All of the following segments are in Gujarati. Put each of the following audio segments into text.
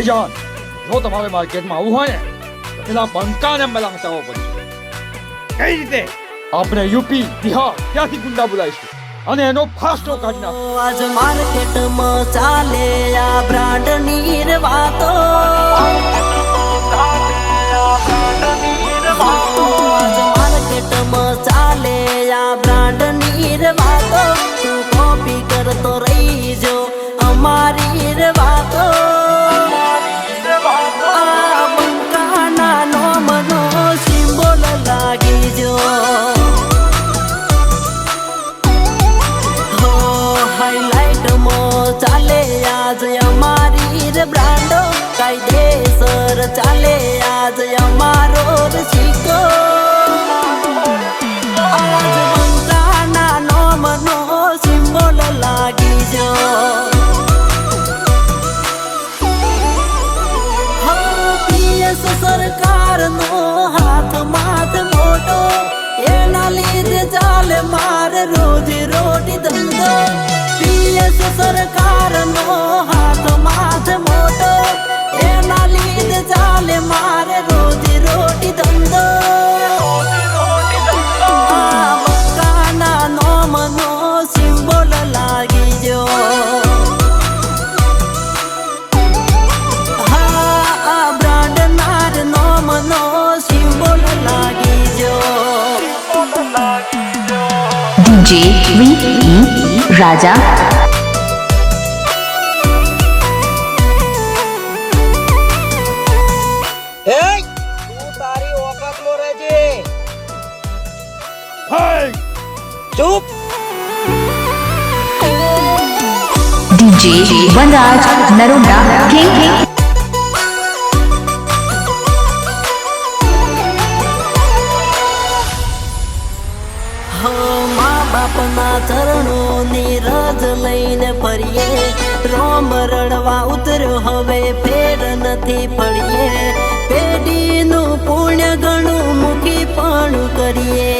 ભાઈજાન, જો તમારે માર્કેટમાં આવવું હોય ને તો પેલા બંકાને પહેલા હટાવવો પડશે. કઈ રીતે? આપણે યુપી, બિહાર ત્યાંથી ગુંડા બોલાવીશું અને એનો ફાસ્ટો કાઢી નાખો. આજ માર્કેટમાં ચાલે આ બ્રાન્ડની વાતો. આજ માર્કેટમાં ચાલે આ બ્રાન્ડની વાતો. તું કોપી કરતો રહી જો અમારી વાતો. આ બંકાના નોમનો સિમ્બોલ લાગી જો. હાઈલાઇટમાં ચાલે આજ અમારી બ્રાન્ડો. કાયદેસર ચાલે આજ અમારો સિક્કો. આજ બંકાના નોમનો સિમ્બોલ લાગી જો. પીએસ સરકારનો હાથ માથ મોટો. એના લીધે ચાલે મારે રોજી રોટી ધંધો. પીએસ સરકારનો હાથ માથ મોટો. એના લીધે ચાલે મારે રોજી રોટી ધંધો. આ બંકાના નોમનો સિમ્બોલ લાગી જો. DJ V.E. Raja. Hey, તું તારી ઓકાતમાં રહેજે. હાય, ચૂપ. DJ Vanraj Naroda King. બાપના ચરણોની રજ લઈને ફરીએ. રોમ રડવા ઉતર્યો હવે ફેર નથી પડીએ. પેઢીનું પુણ્ય ઘણું મૂકી પણ કરીએ.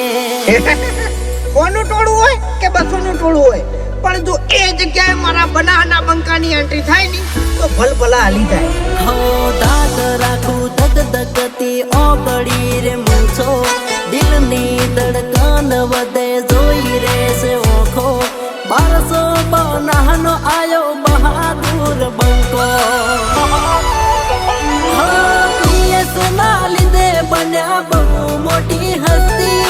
કોનું ટોળું હોય કે બસોનું ટોળું હોય, પણ જો એ જગ્યાએ મારા બનાના બંકાની એન્ટ્રી થાય ને તો ભલભલા હાલી જાય. હો દાદ રાખું ધગધગતી ઓગળી રે મૂછો. દિલની ધડકન વધે જોઈ રહેશે ઓખો. 1252 આયો બહાદુર બંકો. પીએસ ના લીધે બન્યા બહુ મોટી હસ્તી.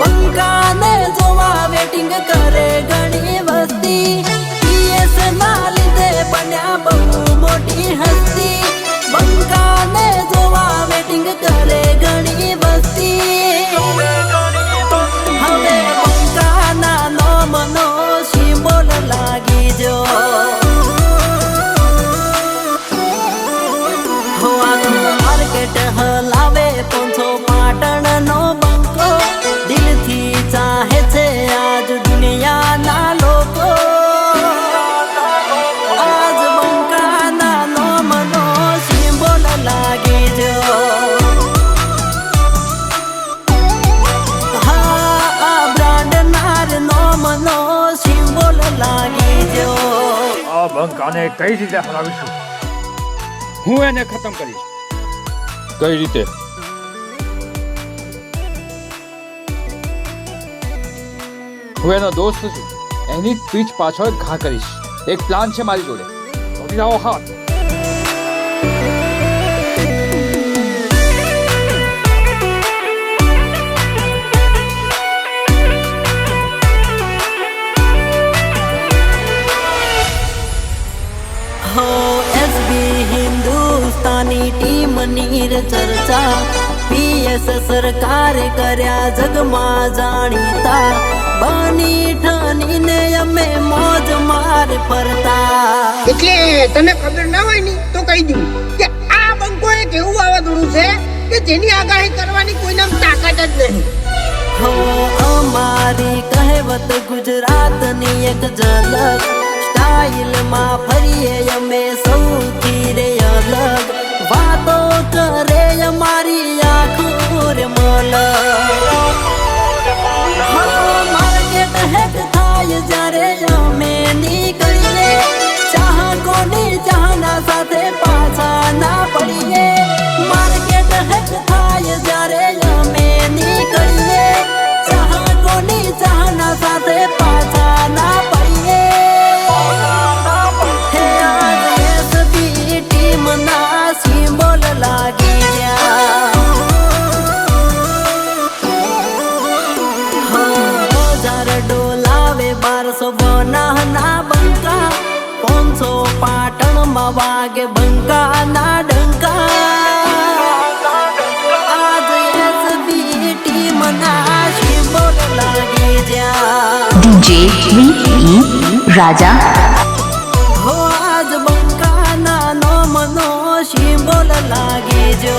બંકાને જોવા વેટિંગ કરે ઘણી વસ્તી. પીએસ ના લીધે બન્યા બહુ મોટી હસ્તી. બંકાને જોવા વેટિંગ કરે ઘણી વસ્તી. હવે બંકાના નોમનો સિમ્બોલ લાગી જો. માર્કેટ હલાવે પોંછો પાટણનો બંકો. દિલથી ચાહે છે આજ દુનિયાના લોકો. આજ બંકાના નોમનો સિમ્બોલ લાગી જો. નોમનો સિમ્બોલ લાગી જો. આ બંકાને કઈ રીતે હરાવીશું? હું એને ખતમ કરીશ. કઈ રીતે? હું એનો દોસ્ત છું. એની પીઠ પાછળ ઘા કરીશ. એક પ્લાન છે મારી જોડે. જોડી લાવો હાથ. હિન્દુસ્તાની ટીમની ચર્ચા. પીએસ સરકારે કર્યા જગમાં જાણીતા. બની ઠાનીને અમે મોજ માર ફરતા. એટલે તને ખબર ના હોય ને તો કહી દઉં કે આ બંકો એક એવું વાવાઝોડું છે કે જેની આગાહી કરવાની કોઈના તાકાત જ નહીં. હો અમારી કહેવત ગુજરાતની એક ઝલક. સ્ટાઇલમાં ફરીએ અમે સૌથી રે અલગ. વાતો કરે અમારી આંખો રે મલક. માર્કેટ હેક થાય જ્યારે અમે નીકળીએ. ચાહકોની ચાહના સાથે પાછા 1200 ના બંકા 500 પાટણમાં વાગે બંકા ના ડંકા આજ એસબી ટીમ ના શિબોલ લાગી જ્યાં DJ VE Raja હો આજ બંકા ના નો મનો શિબોલ લાગી જો